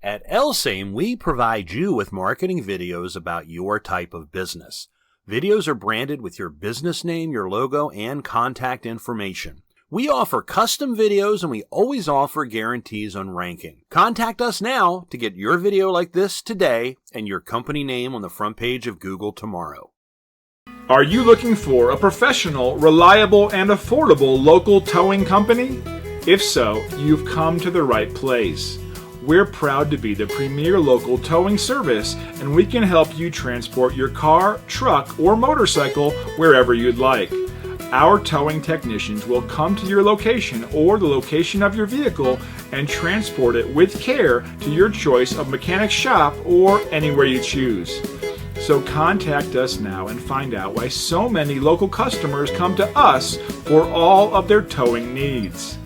At LSAME, we provide you with marketing videos about your type of business. Videos are branded with your business name, your logo, and contact information. We offer custom videos and we always offer guarantees on ranking. Contact us now to get your video like this today and your company name on the front page of Google tomorrow. Are you looking for a professional, reliable, and affordable local towing company? If so, you've come to the right place. We're proud to be the premier local towing service, and we can help you transport your car, truck, or motorcycle wherever you'd like. Our towing technicians will come to your location or the location of your vehicle and transport it with care to your choice of mechanic shop or anywhere you choose. So contact us now and find out why so many local customers come to us for all of their towing needs.